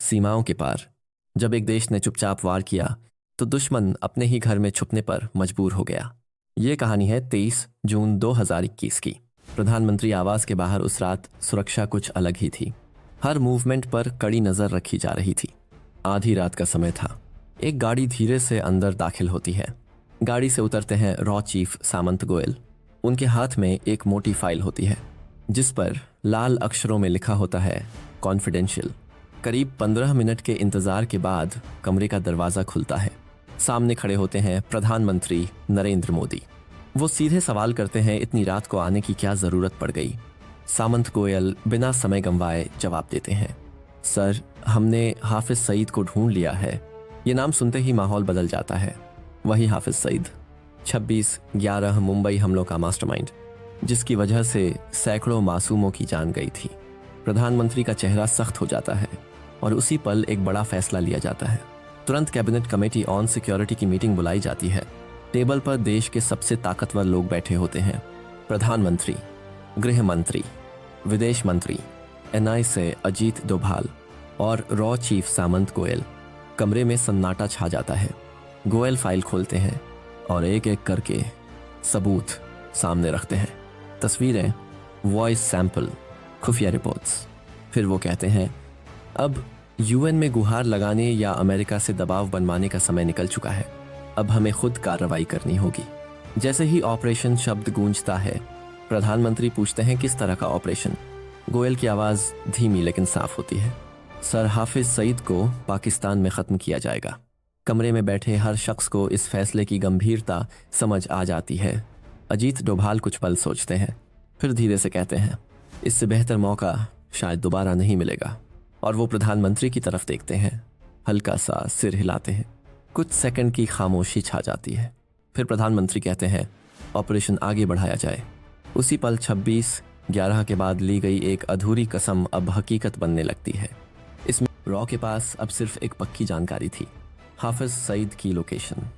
सीमाओं के पार जब एक देश ने चुपचाप वार किया तो दुश्मन अपने ही घर में छुपने पर मजबूर हो गया। ये कहानी है 23 जून 2021 की। प्रधानमंत्री आवास के बाहर उस रात सुरक्षा कुछ अलग ही थी। हर मूवमेंट पर कड़ी नजर रखी जा रही थी। आधी रात का समय था। एक गाड़ी धीरे से अंदर दाखिल होती है। गाड़ी से उतरते हैं रॉ चीफ सामंत गोयल। उनके हाथ में एक मोटी फाइल होती है जिस पर लाल अक्षरों में लिखा होता है कॉन्फिडेंशियल। करीब 15 मिनट के इंतजार के बाद कमरे का दरवाजा खुलता है। सामने खड़े होते हैं प्रधानमंत्री नरेंद्र मोदी। वो सीधे सवाल करते हैं, इतनी रात को आने की क्या जरूरत पड़ गई? सामंत गोयल बिना समय गंवाए जवाब देते हैं, सर, हमने हाफिज सईद को ढूंढ लिया है। ये नाम सुनते ही माहौल बदल जाता है। वही हाफिज सईद, 26/11 मुंबई हमलों का मास्टरमाइंड, जिसकी वजह से सैकड़ों मासूमों की जान गई थी। प्रधानमंत्री का चेहरा सख्त हो जाता है और उसी पल एक बड़ा फैसला लिया जाता है। तुरंत कैबिनेट कमेटी ऑन सिक्योरिटी की मीटिंग बुलाई जाती है। टेबल पर देश के सबसे ताकतवर लोग बैठे होते हैं। प्रधानमंत्री, गृह मंत्री, विदेश मंत्री, एनआई से अजीत डोभाल और रॉ चीफ सामंत गोयल। कमरे में सन्नाटा छा जाता है। गोयल फाइल खोलते हैं और एक एक करके सबूत सामने रखते हैं। तस्वीरें, वॉइस सैंपल, खुफिया रिपोर्ट्स। फिर वो कहते हैं, अब यूएन में गुहार लगाने या अमेरिका से दबाव बनवाने का समय निकल चुका है। अब हमें खुद कार्रवाई करनी होगी। जैसे ही ऑपरेशन शब्द गूंजता है, प्रधानमंत्री पूछते हैं, किस तरह का ऑपरेशन? गोयल की आवाज़ धीमी लेकिन साफ होती है, सर, हाफिज सईद को पाकिस्तान में ख़त्म किया जाएगा। कमरे में बैठे हर शख्स को इस फैसले की गंभीरता समझ आ जाती है। अजीत डोभाल कुछ पल सोचते हैं, फिर धीरे से कहते हैं, इससे बेहतर मौका शायद दोबारा नहीं मिलेगा। और वो प्रधानमंत्री की तरफ देखते हैं, हल्का सा सिर हिलाते हैं। कुछ सेकंड की खामोशी छा जाती है। फिर प्रधानमंत्री कहते हैं, ऑपरेशन आगे बढ़ाया जाए। उसी पल 26/11 के बाद ली गई एक अधूरी कसम अब हकीकत बनने लगती है। इसमें रॉ के पास अब सिर्फ एक पक्की जानकारी थी, हाफिज सईद की लोकेशन।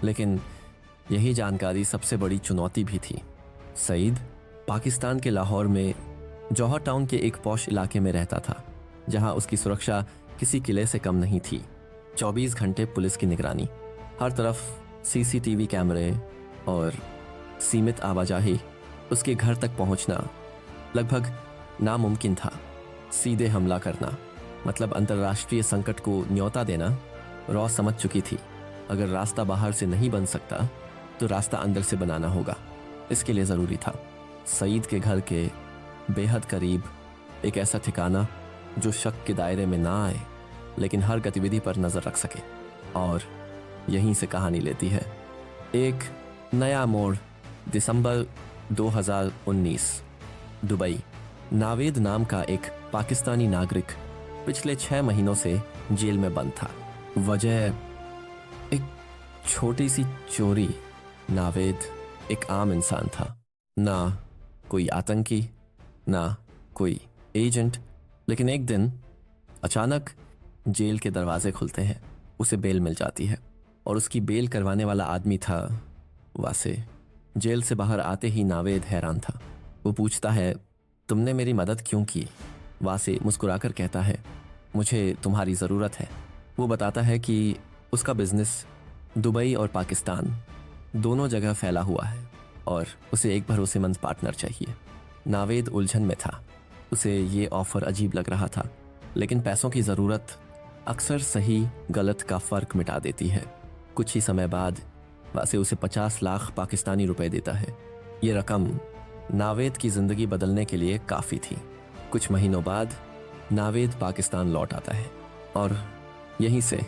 लेकिन यही जानकारी सबसे बड़ी चुनौती भी थी। सईद पाकिस्तान के लाहौर में जौहर टाउन के एक पॉश इलाके में रहता था, जहां उसकी सुरक्षा किसी किले से कम नहीं थी। 24 घंटे पुलिस की निगरानी, हर तरफ सीसीटीवी कैमरे और सीमित आवाजाही। उसके घर तक पहुंचना लगभग नामुमकिन था। सीधे हमला करना मतलब अंतर्राष्ट्रीय संकट को न्योता देना। रॉ समझ चुकी थी, अगर रास्ता बाहर से नहीं बन सकता तो रास्ता अंदर से बनाना होगा। इसके लिए ज़रूरी था सईद के घर के बेहद करीब एक ऐसा ठिकाना जो शक के दायरे में ना आए, लेकिन हर गतिविधि पर नज़र रख सके। और यहीं से कहानी लेती है एक नया मोड़। दिसंबर 2019, दुबई। नावेद नाम का एक पाकिस्तानी नागरिक पिछले 6 महीनों से जेल में बंद था। वजह एक छोटी सी चोरी। नावेद एक आम इंसान था, ना कोई आतंकी, ना कोई एजेंट। लेकिन एक दिन अचानक जेल के दरवाजे खुलते हैं। उसे बेल मिल जाती है और उसकी बेल करवाने वाला आदमी था वासे। जेल से बाहर आते ही नावेद हैरान था। वो पूछता है, तुमने मेरी मदद क्यों की? वासे मुस्कुराकर कहता है, मुझे तुम्हारी ज़रूरत है। वो बताता है कि उसका बिजनेस दुबई और पाकिस्तान दोनों जगह फैला हुआ है और उसे एक भरोसेमंद पार्टनर चाहिए। नावेद उलझन में था। उसे ये ऑफ़र अजीब लग रहा था, लेकिन पैसों की ज़रूरत अक्सर सही गलत का फ़र्क मिटा देती है। कुछ ही समय बाद वासे उसे 50 लाख पाकिस्तानी रुपए देता है। ये रकम नावेद की ज़िंदगी बदलने के लिए काफ़ी थी। कुछ महीनों बाद नावेद पाकिस्तान लौट आता है और यहीं से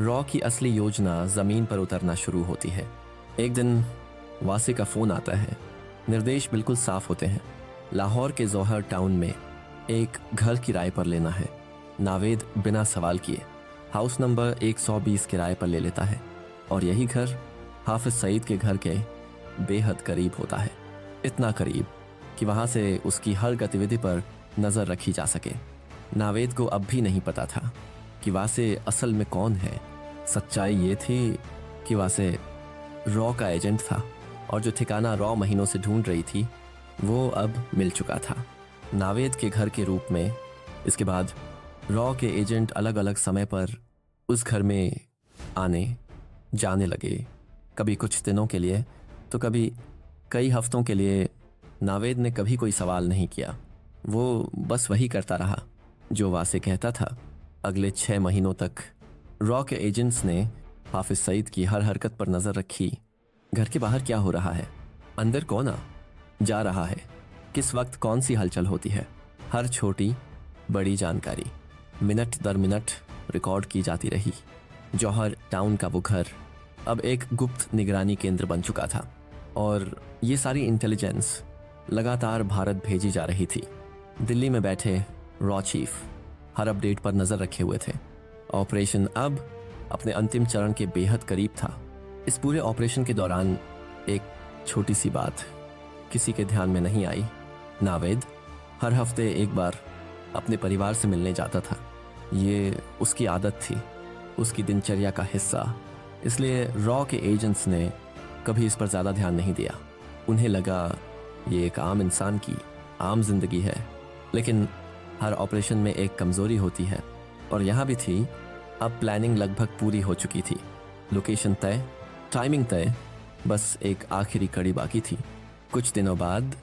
रॉ की असली योजना ज़मीन पर उतरना शुरू होती है। एक दिन वासे का फ़ोन आता है। निर्देश बिल्कुल साफ होते हैं, लाहौर के जौहर टाउन में एक घर किराए पर लेना है। नावेद बिना सवाल किए हाउस नंबर 120 किराए पर ले लेता है और यही घर हाफिज सईद के घर के बेहद करीब होता है। इतना करीब कि वहाँ से उसकी हर गतिविधि पर नज़र रखी जा सके। नावेद को अब भी नहीं पता था कि वासे असल में कौन है। सच्चाई ये थी कि वासे रॉ का एजेंट था और जो ठिकाना रॉ महीनों से ढूंढ रही थी वो अब मिल चुका था, नावेद के घर के रूप में। इसके बाद रॉ के एजेंट अलग अलग समय पर उस घर में आने जाने लगे, कभी कुछ दिनों के लिए तो कभी कई हफ्तों के लिए। नावेद ने कभी कोई सवाल नहीं किया, वो बस वही करता रहा जो वासे कहता था। अगले 6 महीनों तक रॉ के एजेंट्स ने हाफिज सईद की हर हरकत पर नज़र रखी। घर के बाहर क्या हो रहा है, अंदर कौन आ जा रहा है, किस वक्त कौन सी हलचल होती है, हर छोटी बड़ी जानकारी मिनट दर मिनट रिकॉर्ड की जाती रही। जौहर टाउन का वो घर अब एक गुप्त निगरानी केंद्र बन चुका था और ये सारी इंटेलिजेंस लगातार भारत भेजी जा रही थी। दिल्ली में बैठे रॉ चीफ हर अपडेट पर नज़र रखे हुए थे। ऑपरेशन अब अपने अंतिम चरण के बेहद करीब था। इस पूरे ऑपरेशन के दौरान एक छोटी सी बात किसी के ध्यान में नहीं आई। नावेद हर हफ्ते एक बार अपने परिवार से मिलने जाता था। ये उसकी आदत थी, उसकी दिनचर्या का हिस्सा। इसलिए रॉ के एजेंट्स ने कभी इस पर ज़्यादा ध्यान नहीं दिया। उन्हें लगा ये एक आम इंसान की आम जिंदगी है। लेकिन हर ऑपरेशन में एक कमज़ोरी होती है और यहाँ भी थी। अब प्लानिंग लगभग पूरी हो चुकी थी, लोकेशन तय, टाइमिंग तय, बस एक आखिरी कड़ी बाकी थी। कुछ दिनों बाद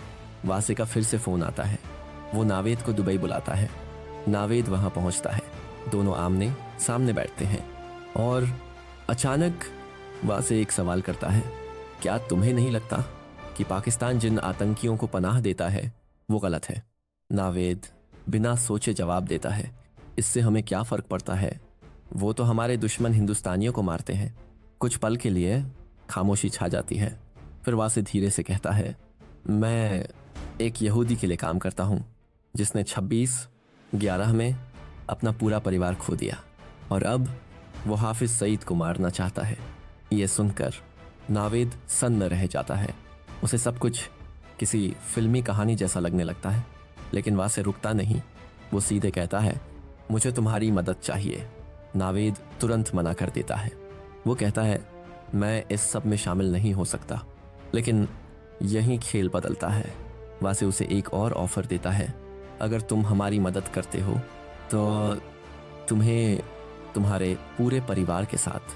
वासे का फिर से फ़ोन आता है। वो नावेद को दुबई बुलाता है। नावेद वहाँ पहुँचता है, दोनों आमने सामने बैठते हैं और अचानक वासे एक सवाल करता है, क्या तुम्हें नहीं लगता कि पाकिस्तान जिन आतंकियों को पनाह देता है वो गलत है? नावेद बिना सोचे जवाब देता है, इससे हमें क्या फ़र्क पड़ता है, वो तो हमारे दुश्मन हिंदुस्तानियों को मारते हैं। कुछ पल के लिए खामोशी छा जाती है। फिर वासे धीरे से कहता है, मैं एक यहूदी के लिए काम करता हूँ जिसने 26/11 में अपना पूरा परिवार खो दिया और अब वो हाफिज सईद को मारना चाहता है। ये सुनकर नावेद सन्न रह जाता है। उसे सब कुछ किसी फिल्मी कहानी जैसा लगने लगता है। लेकिन वासे रुकता नहीं, वो सीधे कहता है, मुझे तुम्हारी मदद चाहिए। नावेद तुरंत मना कर देता है। वो कहता है, मैं इस सब में शामिल नहीं हो सकता। लेकिन यही खेल बदलता है। वासे उसे एक और ऑफ़र देता है, अगर तुम हमारी मदद करते हो तो तुम्हें तुम्हारे पूरे परिवार के साथ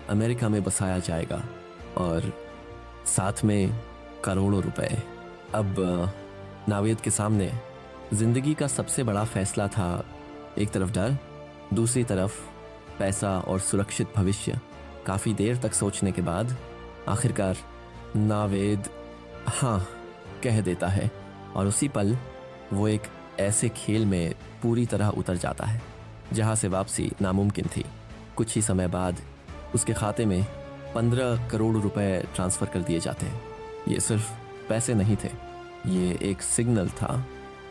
अमेरिका में बसाया जाएगा और साथ में करोड़ों रुपए। अब नावेद के सामने जिंदगी का सबसे बड़ा फैसला था। एक तरफ डर, दूसरी तरफ पैसा और सुरक्षित भविष्य। काफ़ी देर तक सोचने के बाद आखिरकार नावेद हाँ कह देता है और उसी पल वो एक ऐसे खेल में पूरी तरह उतर जाता है जहाँ से वापसी नामुमकिन थी। कुछ ही समय बाद उसके खाते में 15 करोड़ रुपए ट्रांसफ़र कर दिए जाते हैं। ये सिर्फ पैसे नहीं थे, ये एक सिग्नल था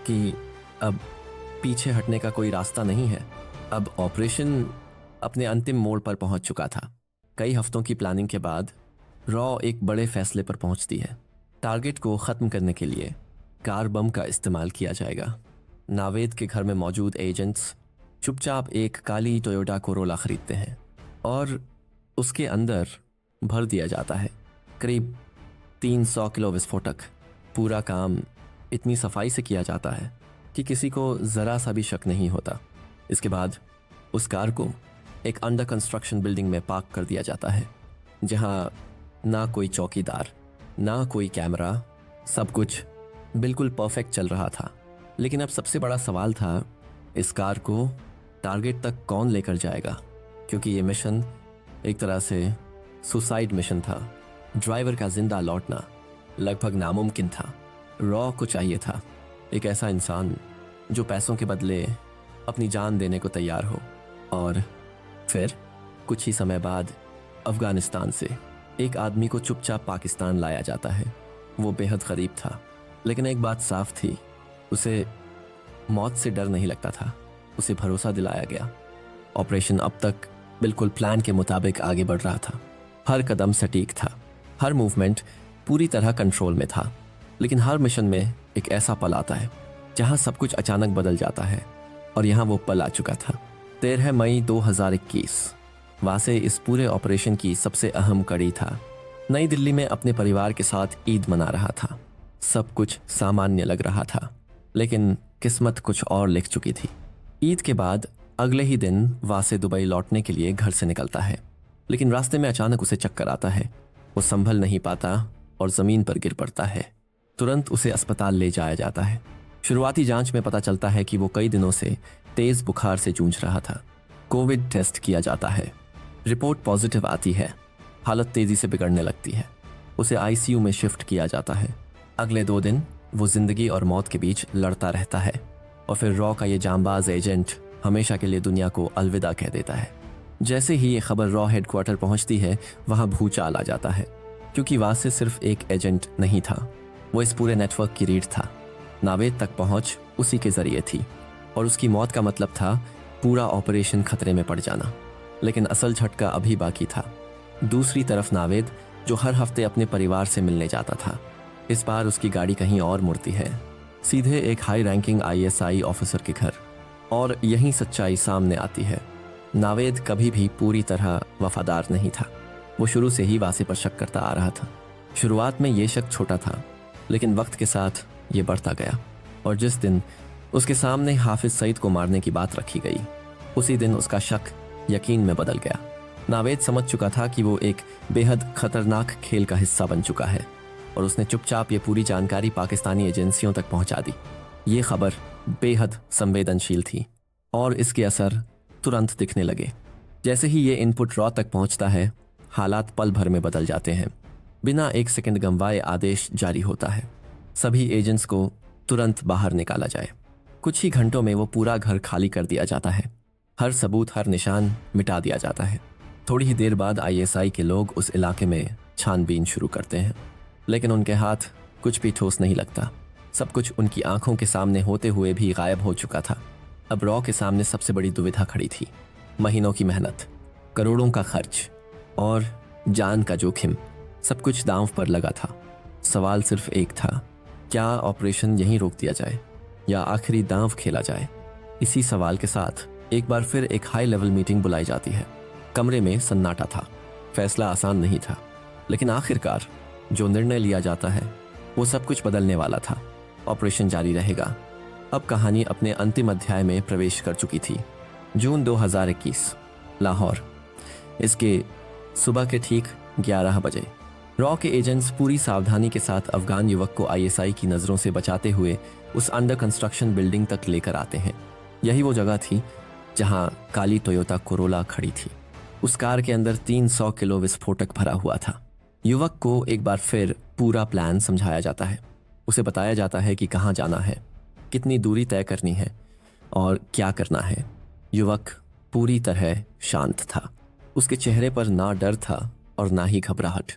कि अब पीछे हटने का कोई रास्ता नहीं है। अब ऑपरेशन अपने अंतिम मोड़ पर पहुंच चुका था। कई हफ्तों की प्लानिंग के बाद रॉ एक बड़े फैसले पर पहुंचती है। टारगेट को ख़त्म करने के लिए कार बम का इस्तेमाल किया जाएगा। नावेद के घर में मौजूद एजेंट्स चुपचाप एक काली टोयोटा कोरोला खरीदते हैं और उसके अंदर भर दिया जाता है करीब 300 किलो विस्फोटक। पूरा काम इतनी सफाई से किया जाता है कि किसी को ज़रा सा भी शक नहीं होता। इसके बाद उस कार को एक अंडर कंस्ट्रक्शन बिल्डिंग में पार्क कर दिया जाता है जहां ना कोई चौकीदार, ना कोई कैमरा, सब कुछ बिल्कुल परफेक्ट चल रहा था। लेकिन अब सबसे बड़ा सवाल था, इस कार को टारगेट तक कौन लेकर जाएगा? क्योंकि ये मिशन एक तरह से सुसाइड मिशन था। ड्राइवर का जिंदा लौटना लगभग नामुमकिन था। रॉ को चाहिए था एक ऐसा इंसान जो पैसों के बदले अपनी जान देने को तैयार हो। और फिर कुछ ही समय बाद अफ़गानिस्तान से एक आदमी को चुपचाप पाकिस्तान लाया जाता है। वो बेहद गरीब था, लेकिन एक बात साफ थी, उसे मौत से डर नहीं लगता था। उसे भरोसा दिलाया गया। ऑपरेशन अब तक बिल्कुल प्लान के मुताबिक आगे बढ़ रहा था। हर कदम सटीक था, हर मूवमेंट पूरी तरह कंट्रोल में था। लेकिन हर मिशन में एक ऐसा पल आता है जहां सब कुछ अचानक बदल जाता है और यहाँ वो पल आ चुका था। 13 मई 2021 वासे इस पूरे ऑपरेशन की सबसे अहम कड़ी था। नई दिल्ली में अपने परिवार के साथ ईद मना रहा था। सब कुछ सामान्य लग रहा था, लेकिन किस्मत कुछ और लिख चुकी थी। ईद के बाद अगले ही दिन वासे दुबई लौटने के लिए घर से निकलता है, लेकिन रास्ते में अचानक उसे चक्कर आता है। वो संभल नहीं पाता और जमीन पर गिर पड़ता है। तुरंत उसे अस्पताल ले जाया जाता है। शुरुआती जांच में पता चलता है कि वो कई दिनों से तेज बुखार से जूझ रहा था। कोविड टेस्ट किया जाता है, रिपोर्ट पॉजिटिव आती है। हालत तेजी से बिगड़ने लगती है। उसे आईसीयू में शिफ्ट किया जाता है। अगले 2 दिन वो जिंदगी और मौत के बीच लड़ता रहता है और फिर रॉ का ये जांबाज एजेंट हमेशा के लिए दुनिया को अलविदा कह देता है। जैसे ही ये खबर रॉ हेडक्वार्टर पहुंचती है, वहां भूचाल आ जाता है, क्योंकि वासे सिर्फ एक एजेंट नहीं था, वो इस पूरे नेटवर्क की रीढ़ था। नावेद तक पहुंच उसी के जरिए थी और उसकी मौत का मतलब था पूरा ऑपरेशन खतरे में पड़ जाना। लेकिन असल झटका अभी बाकी था। दूसरी तरफ नावेद, जो हर हफ्ते अपने परिवार से मिलने जाता था, इस बार उसकी गाड़ी कहीं और मुड़ती है, सीधे एक हाई रैंकिंग आईएसआई ऑफिसर के घर। और यही सच्चाई सामने आती है। नावेद कभी भी पूरी तरह वफादार नहीं था। वो शुरू से ही वासे पर शक करता आ रहा था। शुरुआत में ये शक छोटा था, लेकिन वक्त के साथ ये बढ़ता गया और जिस दिन उसके सामने हाफिज सईद को मारने की बात रखी गई, उसी दिन उसका शक यकीन में बदल गया। नावेद समझ चुका था कि वो एक बेहद खतरनाक खेल का हिस्सा बन चुका है और उसने चुपचाप ये पूरी जानकारी पाकिस्तानी एजेंसियों तक पहुंचा दी। ये खबर बेहद संवेदनशील थी और इसके असर तुरंत दिखने लगे। जैसे ही ये इनपुट रॉ तक पहुंचता है, हालात पल भर में बदल जाते हैं। बिना 1 सेकंड गंवाए आदेश जारी होता है, सभी एजेंट्स को तुरंत बाहर निकाला जाए। कुछ ही घंटों में वो पूरा घर खाली कर दिया जाता है। हर सबूत, हर निशान मिटा दिया जाता है। थोड़ी ही देर बाद आईएसआई के लोग उस इलाके में छानबीन शुरू करते हैं, लेकिन उनके हाथ कुछ भी ठोस नहीं लगता। सब कुछ उनकी आंखों के सामने होते हुए भी गायब हो चुका था। अब रॉ के सामने सबसे बड़ी दुविधा खड़ी थी। महीनों की मेहनत, करोड़ों का खर्च और जान का जोखिम, सब कुछ दांव पर लगा था। सवाल सिर्फ एक था, क्या ऑपरेशन यहीं रोक दिया जाए या आखिरी दांव खेला जाए? इसी सवाल के साथ एक बार फिर एक हाई लेवल मीटिंग बुलाई जाती है। कमरे में सन्नाटा था। फैसला आसान नहीं था, लेकिन आखिरकार जो निर्णय लिया जाता है वो सब कुछ बदलने वाला था। ऑपरेशन जारी रहेगा। अब कहानी अपने अंतिम अध्याय में प्रवेश कर चुकी थी। जून 2021, लाहौर। इसके सुबह के ठीक 11 बजे रॉ के एजेंट्स पूरी सावधानी के साथ अफगान युवक को आईएसआई की नज़रों से बचाते हुए उस अंडर कंस्ट्रक्शन बिल्डिंग तक लेकर आते हैं। यही वो जगह थी जहां काली टोयोटा कोरोला खड़ी थी। उस कार के अंदर 300 किलो विस्फोटक भरा हुआ था। युवक को एक बार फिर पूरा प्लान समझाया जाता है। उसे बताया जाता है कि कहाँ जाना है, कितनी दूरी तय करनी है और क्या करना है। युवक पूरी तरह शांत था। उसके चेहरे पर ना डर था और ना ही घबराहट,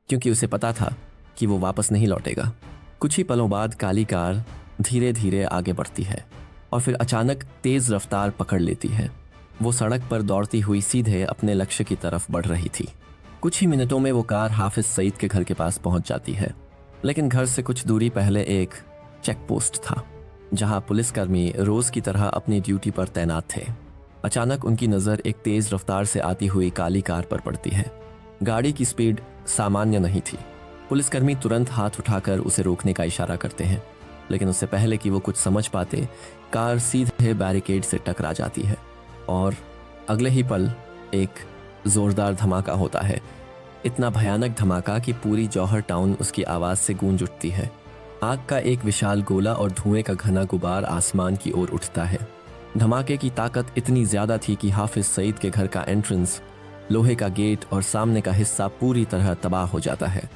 क्योंकि उसे पता था कि वो वापस नहीं लौटेगा। कुछ ही पलों बाद काली कार धीरे धीरे आगे बढ़ती है और फिर अचानक तेज रफ्तार पकड़ लेती है। वो सड़क पर दौड़ती हुई सीधे अपने लक्ष्य की तरफ बढ़ रही थी। कुछ ही मिनटों में वो कार हाफिज सईद के घर के पास पहुंच जाती है, लेकिन घर से कुछ दूरी पहले एक चेक पोस्ट था, जहां पुलिसकर्मी रोज की तरह अपनी ड्यूटी पर तैनात थे। अचानक उनकी नज़र एक तेज रफ्तार से आती हुई काली कार पर पड़ती है। गाड़ी की स्पीड सामान्य नहीं थी। पुलिसकर्मी तुरंत हाथ उठाकर उसे रोकने का इशारा करते हैं, लेकिन उससे पहले कि वो कुछ समझ पाते, कार सीधे बैरिकेड से टकरा जाती है और अगले ही पल एक जोरदार धमाका होता है। इतना भयानक धमाका कि पूरी जौहर टाउन उसकी आवाज़ से गूंज उठती है। आग का एक विशाल गोला और धुएं का घना गुबार आसमान की ओर उठता है। धमाके की ताकत इतनी ज़्यादा थी कि हाफिज सईद के घर का एंट्रेंस, लोहे का गेट और सामने का हिस्सा पूरी तरह तबाह हो जाता है।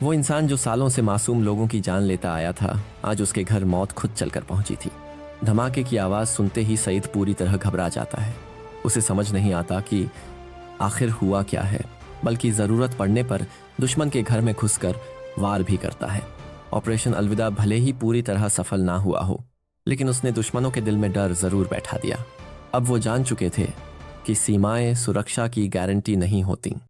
वो इंसान जो सालों से मासूम लोगों की जान लेता आया था, आज उसके घर मौत खुद चलकर पहुंची थी। धमाके की आवाज़ सुनते ही सईद पूरी तरह घबरा जाता है। उसे समझ नहीं आता कि आखिर हुआ क्या है, बल्कि ज़रूरत पड़ने पर दुश्मन के घर में घुसकर वार भी करता है। ऑपरेशन अलविदा भले ही पूरी तरह सफल ना हुआ हो, लेकिन उसने दुश्मनों के दिल में डर ज़रूर बैठा दिया। अब वो जान चुके थे कि सीमाएं सुरक्षा की गारंटी नहीं होती।